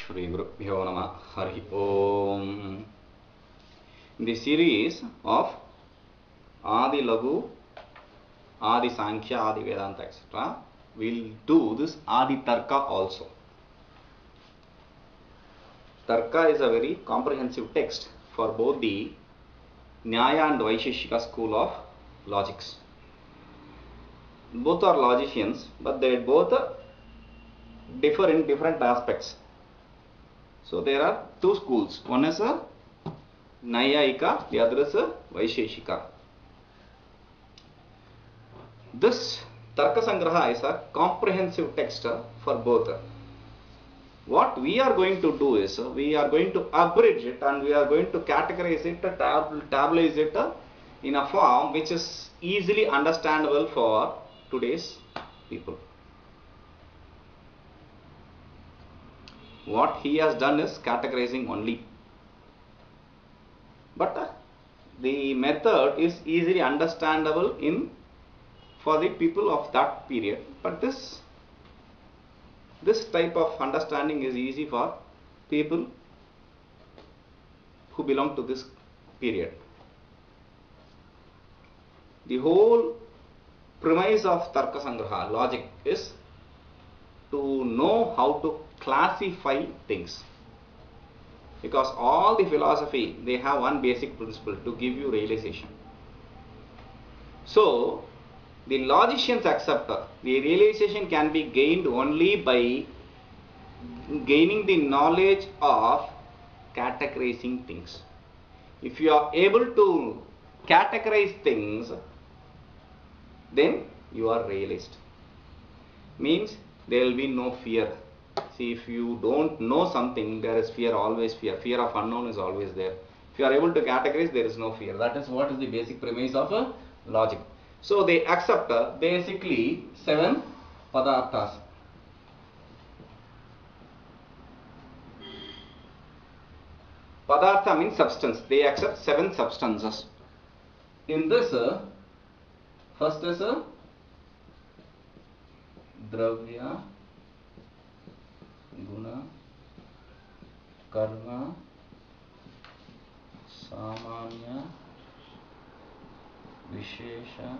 Shri Gurubhyo Namah Hari Om. In the series of Adi Lagu, Adi Sankhya, Adi Vedanta, etc., we'll do this Adi Tarka also. Tarka is a very comprehensive text for both the Nyaya and Vaisheshika school of logics. Both are logicians, but they both differ in different aspects. So there are two schools. One is a Nyayika, the other is a Vaisheshika. This Tarka Sangraha is a comprehensive text for both. What we are going to do is, we are going to abridge it and we are going to categorize it, tabulate it in a form which is easily understandable for today's people. What he has done is categorizing only. But the method is easily understandable for the people of that period. But this type of understanding is easy for people who belong to this period. The whole premise of Tarka Sangraha, logic, is to know how to classify things. Because all the philosophy, they have one basic principle, to give you realization. So, the logicians accept the realization can be gained only by gaining the knowledge of categorizing things. If you are able to categorize things, then you are realized. Means there will be no fear. See, if you don't know something, there is fear, always fear. Fear of unknown is always there. If you are able to categorize, there is no fear. That is what is the basic premise of logic. So they accept basically 7 Padarthas. Padartha means substance. They accept 7 substances. In this, first is Dravya, Guna, Karma, Samanya, Vishesha,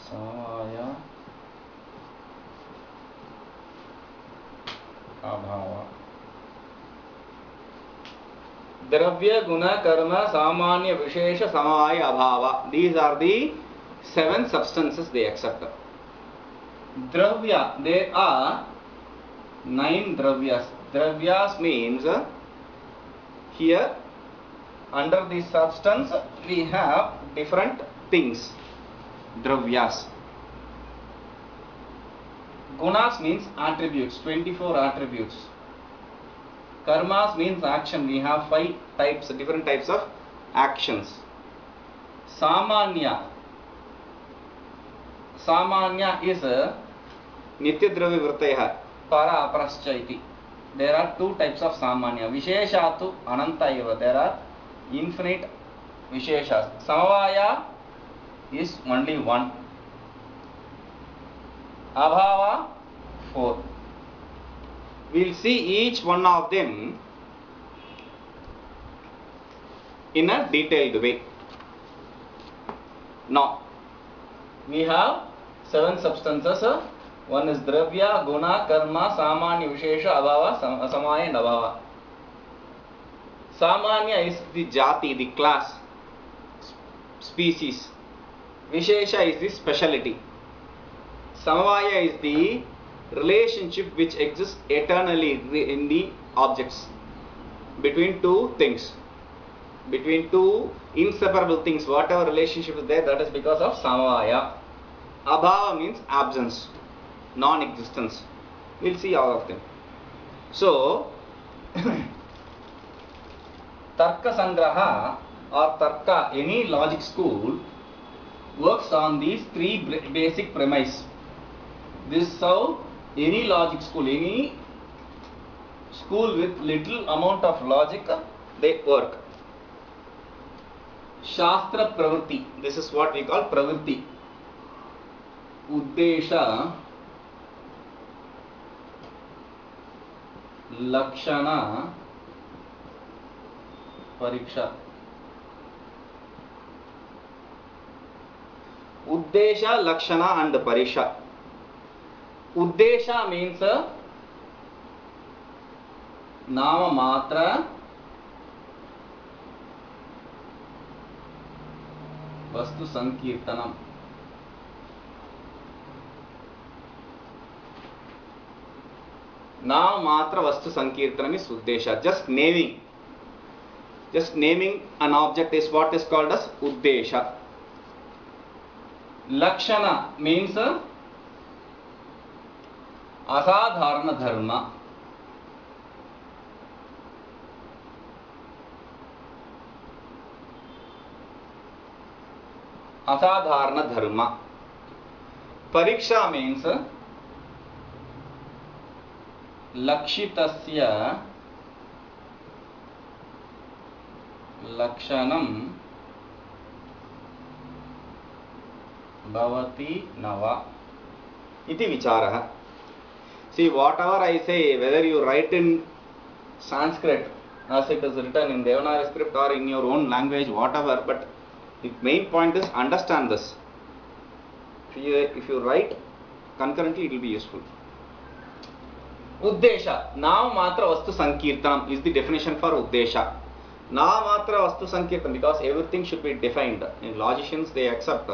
Samaya, Abhava. Dravya, Guna, Karma, Samanya, Vishesha, Samaya, Abhava. These are the 7 substances they accept. Dravya, there are 9 Dravyas. Dravyas means here under the substance we have different things. Dravyas. Gunas means attributes, 24 attributes. Karmas means action. We have 5 types, different types of actions. Samanya. Samanya is Nitya Dravya Vrittaya Para Aprascha iti. There are 2 types of Samanya. Visheshatu Ananta eva. There are infinite Visheshas. Samavaya is only 1. Abhava 4. We will see each one of them in a detailed way. Now, we have 7 substances. One is Dravya, Guna, Karma, Samanya, Vishesha, Abhava, Samaya and Abhava. Samanya is the jati, the class, species. Vishesha is the speciality. Samaya is the relationship which exists eternally in the objects between 2 things, between 2 inseparable things. Whatever relationship is there, that is because of Samaya. Abhava means absence, non-existence. We'll see all of them. So, Tarka Sangraha or Tarka, any logic school, works on these 3 basic premises. This is how any logic school, any school with little amount of logic, they work. Shastra Pravrtti. This is what we call Pravrtti. Uddhesha, lakshana, pariksha. Uddhesha, lakshana and pariksha. Uddhesha means nama matra vastu sankirtanam. Nama matra vastu sankirtanam is uddhesha. Just naming an object is what is called as uddhesha. Lakshana means asadharana dharma. Asadharana dharma. Pariksha means lakshitasya lakshanam bhavati nava iti vicharaha. See, whatever I say, whether you write in Sanskrit as it is written in Devanagari script or in your own language, whatever, but the main point is understand this. If you write concurrently, it will be useful. Uddhesha, nama matra vastu sankirtanam is the definition for uddhesha. Nama matra vastu sankirtanam, because everything should be defined. In logicians, they accept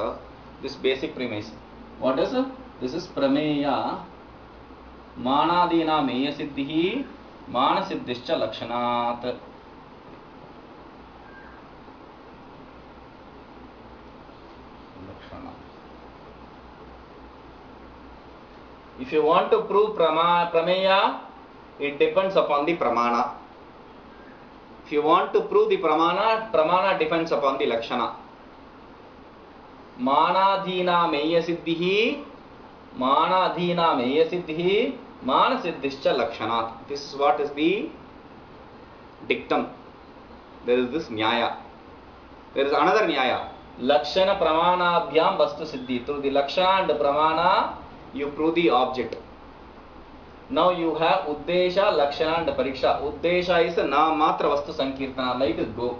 this basic premise. What is it? This is prameya manadina meya siddhihi mana siddhischa lakshanat. If you want to prove prameya, it depends upon the pramana. If you want to prove the pramana depends upon the lakshana. Manadhina meya siddhihi, mana siddhihi, mana siddhischa lakshanat. This is what is the dictum. There is this nyaya. There is another nyaya. Lakshana pramanabhyam vastu siddhi. Through the lakshana and pramana, you prove the object. Now you have uddhesha, lakshana and pariksha. Uddhesha is nama matra vastu sankirtana. Let it go.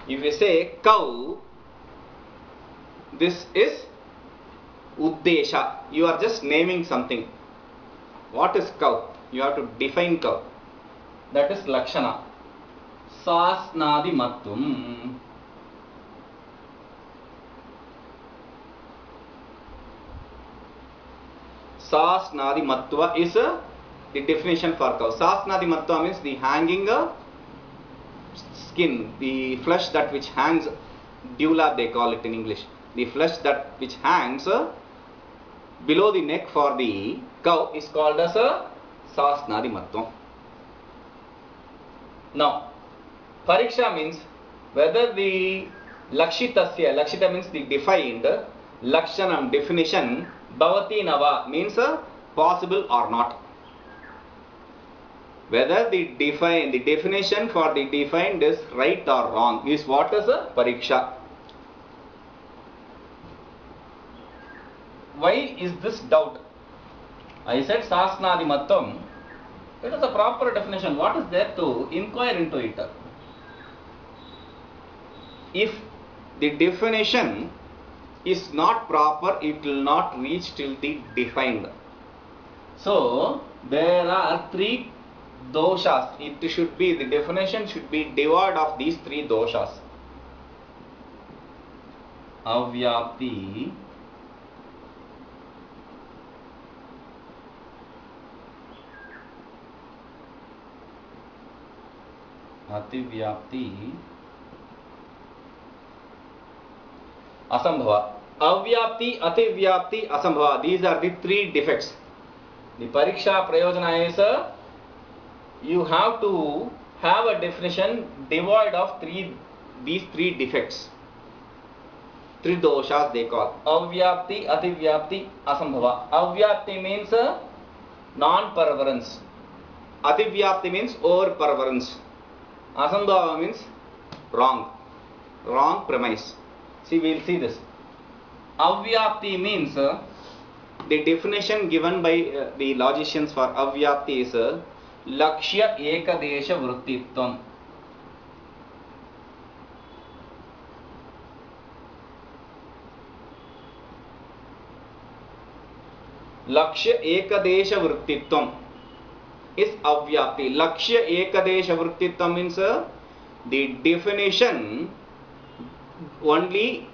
If you say cow, this is uddhesha. You are just naming something. What is cow? You have to define cow. That is lakshana. Sasnadi mattum. Sasnadi matva is the definition for cow. Sasnadi matva means the hanging skin, the flesh that which hangs, dewlap they call it in English. The flesh that which hangs below the neck for the cow is called as a sasnadi matva. Now, pariksha means whether the lakshita means the defined, lakshanam definition, bhavati nava means possible or not. Whether the definition for the defined is right or wrong is what is a pariksha. Why is this doubt? I said sasnadi mattam. It is a proper definition. What is there to inquire into it? If the definition is not proper, it will not reach till the defined. So there are three doshas. It should be, the definition should be devoid of these three doshas. Avyapti, Ativyapti, Asambhava. Avyapti, Ativyapti, Asambhava. These are the three defects. The pariksha prayojana is you have to have a definition devoid of these three defects. Tridoshas they call. Avyapti, Ativyapti, Asambhava. Avyapti means non-perverence. Ativyapti means over-perverence. Asambhava means wrong premise. See, we will see this. Avyapti means The definition given by the logicians for Avyapti is lakshya ekadesha vrittitvam. Lakshya ekadesha vrittitvam is Avyapti. Lakshya ekadesha vrittitvam means the definition only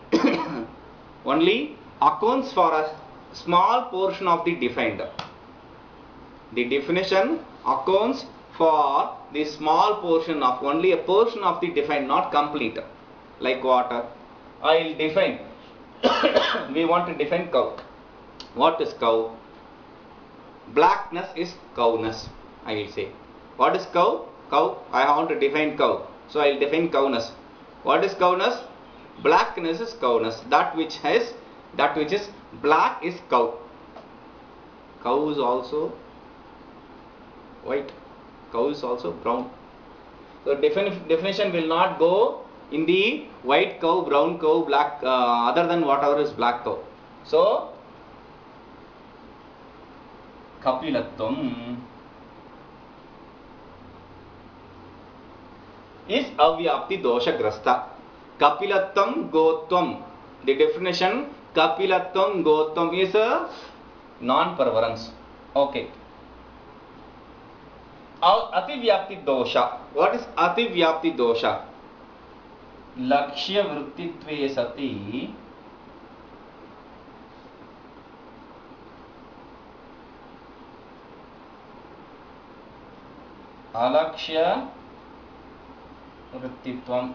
only accounts for a small portion of the defined. The definition accounts for the small portion of only a portion of the defined, not complete. Like what? I will define. We want to define cow. What is cow? Blackness is cowness. I will say. What is cow? Cow. I want to define cow. So I will define cowness. What is cowness? Blackness is cowness. That which is black is cow. Cow is also white. Cow is also brown. So definition will not go in the white cow, brown cow, black, other than whatever is black cow. So Kapilatvam is Avyapti dosha grasta. Kapilatvam gotvam. The definition Kapilatvam gotvam is a non-perverance. Okay. Ativyapti dosha. What is Ativyapti dosha? Lakshya vrittitve sati alakshya vrittitvam.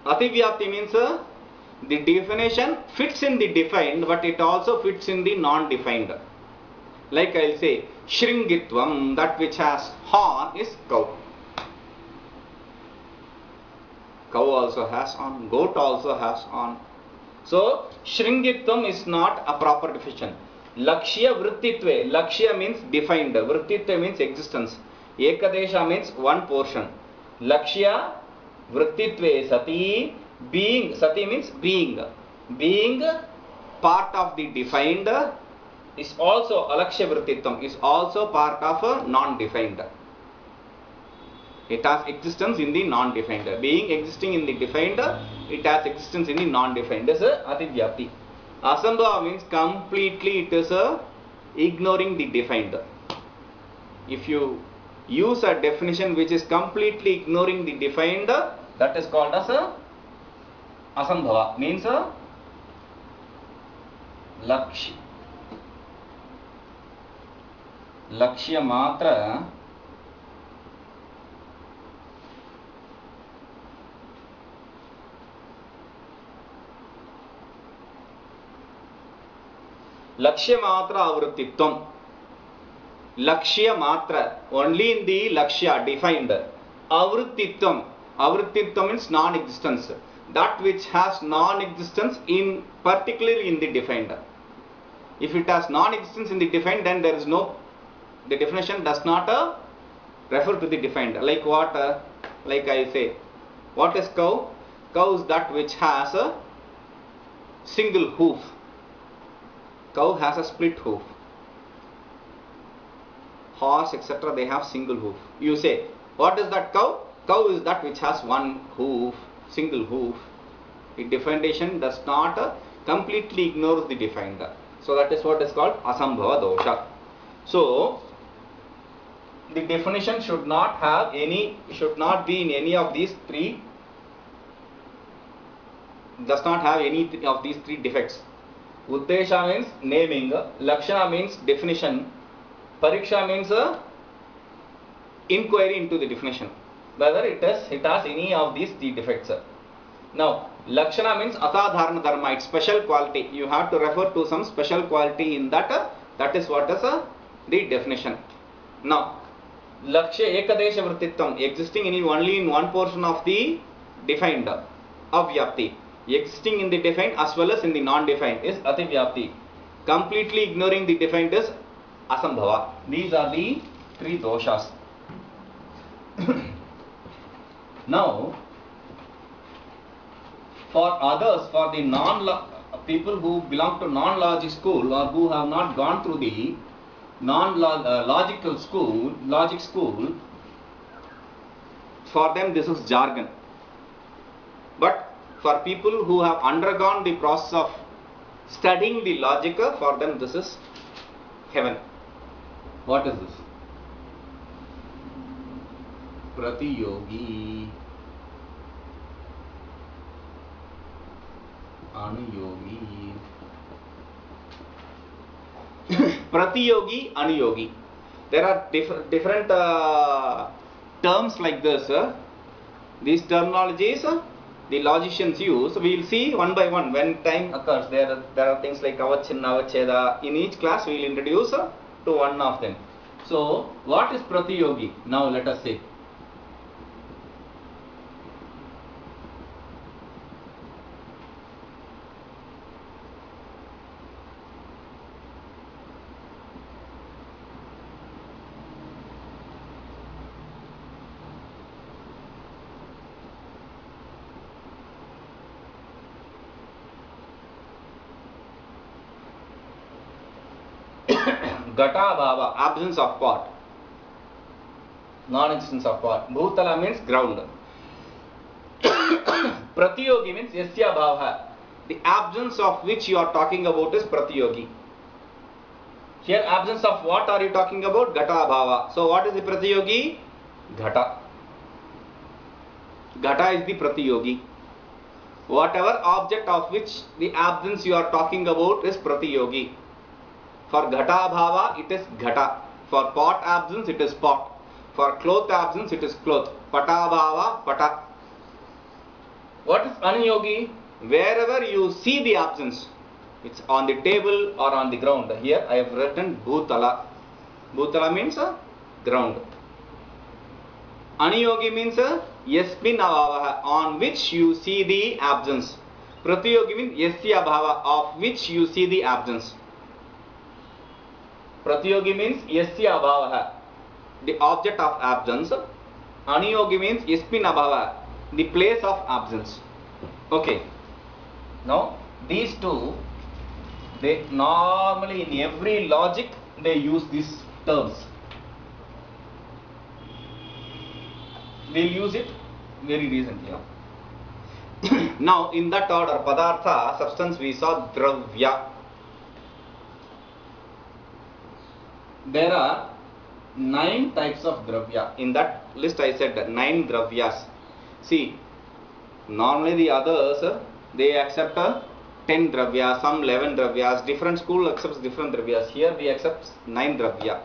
Ativyapti means the definition fits in the defined, but it also fits in the non-defined. Like I will say, Shringitvam, that which has horn is cow. Cow also has horn, goat also has horn. So, Shringitvam is not a proper definition. Lakshya vrittitve. Lakshya means defined. Vrittitve means existence. Ekadesha means one portion. Lakshya vrittitve sati. Being. Sati means being. Being part of the defined is also alakshya vrittitvam. Is also part of a non-defined. It has existence in the non-defined. Being existing in the defined, it has existence in the non-defined. This is Ativyapti. Asambhava means completely it is ignoring the defined. If you use a definition which is completely ignoring the defined, that is called as Asambhava. Means lakshya matra lakshya matra avrittitvam. Lakshya matra, only in the lakshya defined. Avrittitvam. Avrittitvam means non-existence. That which has non-existence in particularly in the defined. If it has non-existence in the defined, then there is no, the definition does not refer to the defined. Like what? Like I say, what is cow? Cow is that which has a single hoof. Cow has a split hoof. Horse, etc., they have single hoof. You say, what is that cow? Cow is that which has one hoof, single hoof. The definition does not completely ignores the defined. So that is what is called Asambhava dosha. So the definition should not have any, should not be in any of these three, does not have any of these three defects. Uddhesha means naming, lakshana means definition, pariksha means inquiry into the definition, whether it has any of these three defects. Now, lakshana means asadharana dharma, it's special quality. You have to refer to some special quality in that. That is what is the definition. Now, lakshya ekadesha vrittitvam, existing in only in one portion of the defined. Avyapti, existing in the defined as well as in the non-defined is Ativyapti. Completely ignoring the defined is Asambhava. These are the three doshas. Now, for others, for the people who belong to non-logic school or who have not gone through the non-logical school, logic school, for them this is jargon. But for people who have undergone the process of studying the logic, for them this is heaven. What is this? Partiyogi, Anuyogi. Partiyogi-Anuyogi. There are different terms like this. These terminologies the logicians use. We will see one by one when time occurs. There are things like avachinna, avacheda. In each class we will introduce to one of them. So what is Partiyogi? Now let us see. Gata bhava, absence of pot, non-existence of pot. Bhutala means ground. Partiyogi means yasya bhava, the absence of which you are talking about is Partiyogi. Here absence of what are you talking about? Gata bhava. So what is the Partiyogi? Gata. Gata is the Partiyogi. Whatever object of which the absence you are talking about is Partiyogi. For Ghata Bhava, it is Ghata. For pot absence, it is pot. For cloth absence, it is cloth. Pata Bhava, Pata. What is Anuyogi? Wherever you see the absence, it's on the table or on the ground. Here I have written Bhutala. Bhutala means ground. Anuyogi means Yasmin Abhava, on which you see the absence. Partiyogi means Yasya Bhava, of which you see the absence. Partiyogi means yasya abhava, the object of absence. Anuyogi means yasmin abhava, the place of absence. Okay. Now these two, they normally in every logic they use these terms. We'll use it very recently. Now in that order, Padartha, substance, we saw Dravya. There are 9 types of Dravya. In that list I said 9 Dravyas. See, normally the others, they accept 10 Dravyas, some 11 Dravyas. Different school accepts different Dravyas. Here we accept 9 Dravya.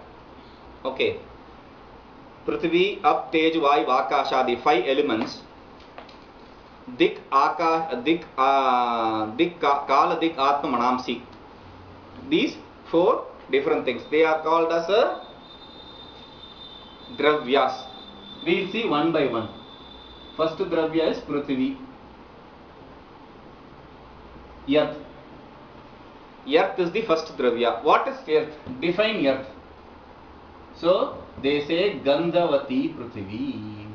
Okay. Prithvi, Up, Tej, Vayu, Akasha, the 5 elements. Dik, Kala, Dik, Atma, Manamsi. These 4 different things. They are called as Dravyas. We will see one by one. First Dravya is Prithvi. Earth. Earth is the first Dravya. What is earth? Define earth. So they say Gandhavati Prithvi.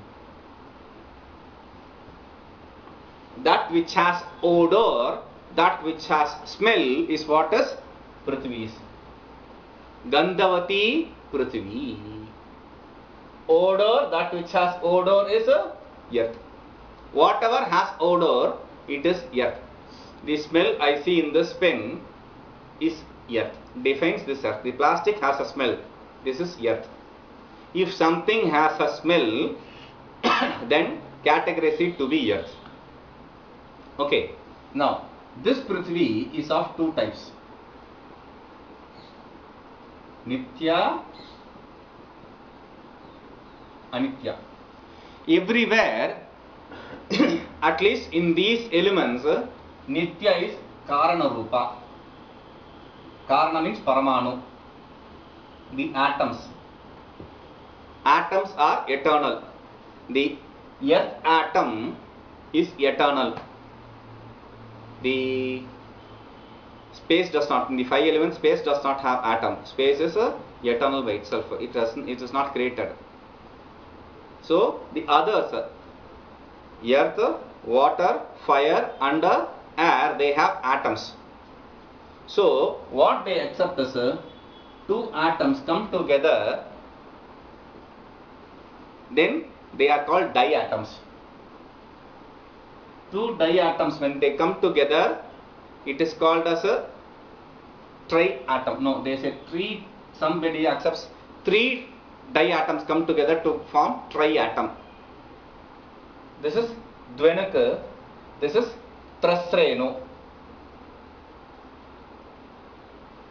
That which has odor, that which has smell is what is Prithvi. Gandhavati Prithvi. Odor, that which has odor is earth. Whatever has odor, it is earth. The smell I see in this pen is earth. Defines this earth. The plastic has a smell. This is earth. If something has a smell, then categorize it to be earth. Okay. Now, this Prithvi is of 2 types. Nitya, Anitya. Everywhere, at least in these elements, Nitya is Karana Rupa. Karana means Paramanu. The atoms. Atoms are eternal. The earth atom is eternal. The space does not, in the 5 elements, space does not have atom. Space is eternal by itself. It is not created. So the others, earth, water, fire and air, they have atoms. So what they accept is two atoms come together, then they are called diatoms. Two diatoms, when they come together, it is called as a triatom. No, they say three. Somebody accepts three diatoms come together to form triatom. This is Dvenaka. This is Trasreno.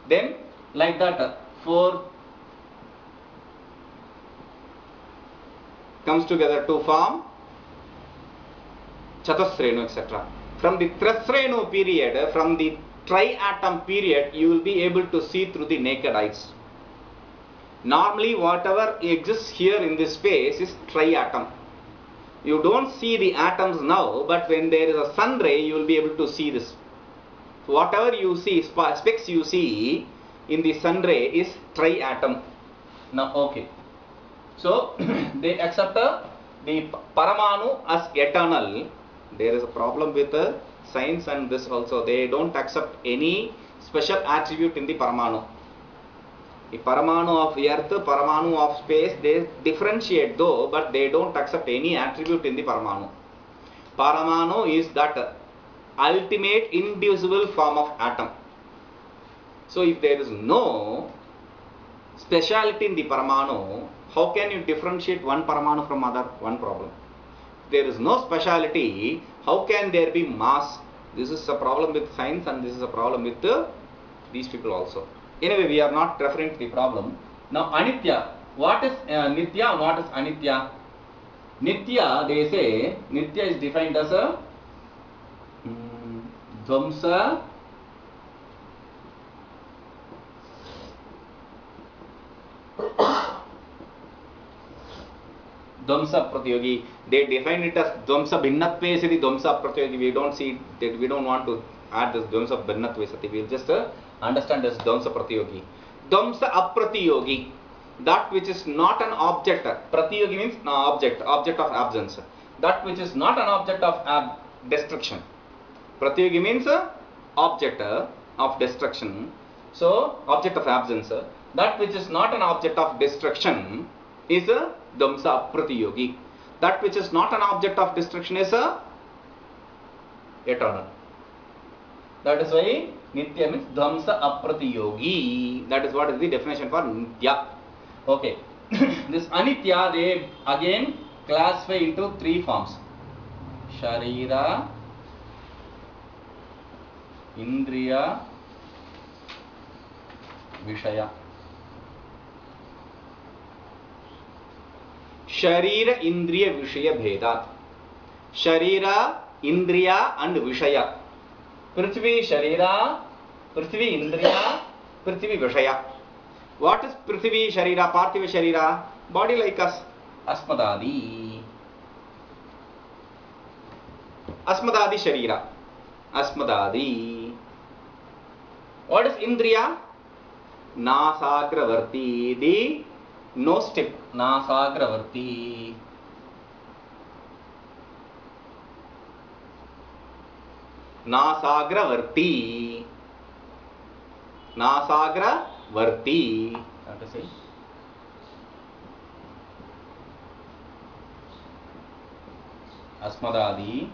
Then like that, four comes together to form Chatusrenu, etc. From the Trasrenu period, from the triatom period, you will be able to see through the naked eyes. Normally, whatever exists here in this space is triatom. You don't see the atoms now, but when there is a sun ray, you will be able to see this. So whatever you see, specks you see in the sun ray is triatom. Now, okay. So, they accept the Paramanu as eternal. There is a problem with science and this also. They don't accept any special attribute in the Paramanu. The Paramanu of earth, Paramanu of space, they differentiate though, but they don't accept any attribute in the Paramanu. Paramanu is that ultimate indivisible form of atom. So if there is no speciality in the Paramanu, how can you differentiate one Paramanu from other? One problem. If there is no speciality, how can there be mass? This is a problem with science and this is a problem with these people also. Anyway, we are not referring to the problem. Now, Anitya. What is Nitya and what is Anitya? Nitya, they say, Nitya is defined as a Dvamsa Dvamsa-Prtiyogi. They define it as Dvamsa Bhinnatve Sati Dvamsa-Prtiyogi. We don't see that, we don't want to add this Dvamsa Bhinnatve Sati. We will just understand this Dvamsa-Prtiyogi. Dvamsa-Aprtiyogi, that which is not an object. Pratiyogi means object, object of absence. That which is not an object of destruction. Pratiyogi means object of destruction. So, object of absence. That which is not an object of destruction is a Dvamsa-Aprtiyogi. That which is not an object of destruction is eternal. That is why Nitya means Dvamsa-Aprtiyogi. That is what is the definition for Nitya. Okay. This Anitya, they again classify into three forms. Sharira, Indriya, Vishaya. Sharira, Indriya, Vishaya Bhedat. Sharira, Indriya and Vishaya. Prithvi Sharira, Prithvi Indriya, Prithvi Vishaya. What is Prithvi Sharira, Parthiva Sharira? Body like us. Asmadadi. Asmadadi Sharira. Asmadadi. What is Indriya? Nasagravarti. The nose tip. Nasagravarti. Nasagravarti. Nasagravarti. How to say? Asmadadi.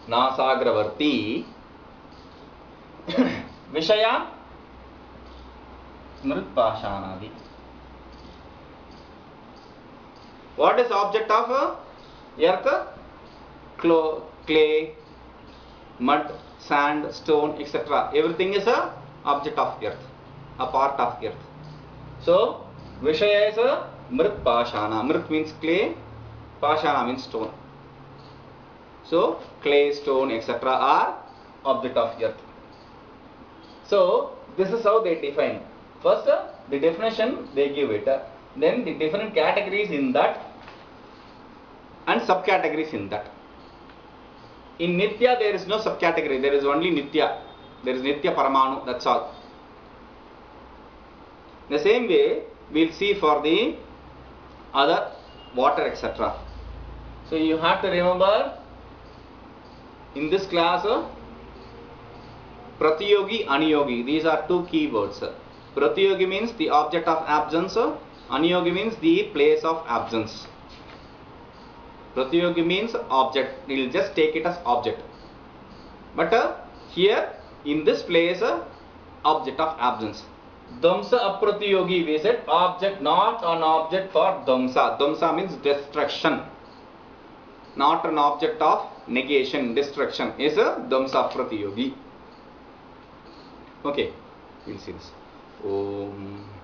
Nasagravarti. Vishaya. Smritpashanadi. What is object of earth? Clay, mud, sand, stone, etc. Everything is a object of earth, a part of earth. So, Vishaya is a Mritpashana. Mrit means clay, Pashana means stone. So, clay, stone, etc. are object of earth. So, this is how they define. First, the definition they give it. Then the different categories in that and subcategories in that. In Nitya, there is no subcategory. There is only Nitya. There is Nitya Paramanu. That's all. The same way, we will see for the other water, etc. So you have to remember in this class Partiyogi-Anuyogi. These are two keywords. Partiyogi means the object of absence. Anuyogi means the place of absence. Partiyogi means object. We will just take it as object. But here in this place object of absence. Dhamsa apratiyogi, we said object, not an object for dhamsa. Dhamsa means destruction. Not an object of negation, destruction is a dhamsa apratiyogi. Okay, we'll see this. Om.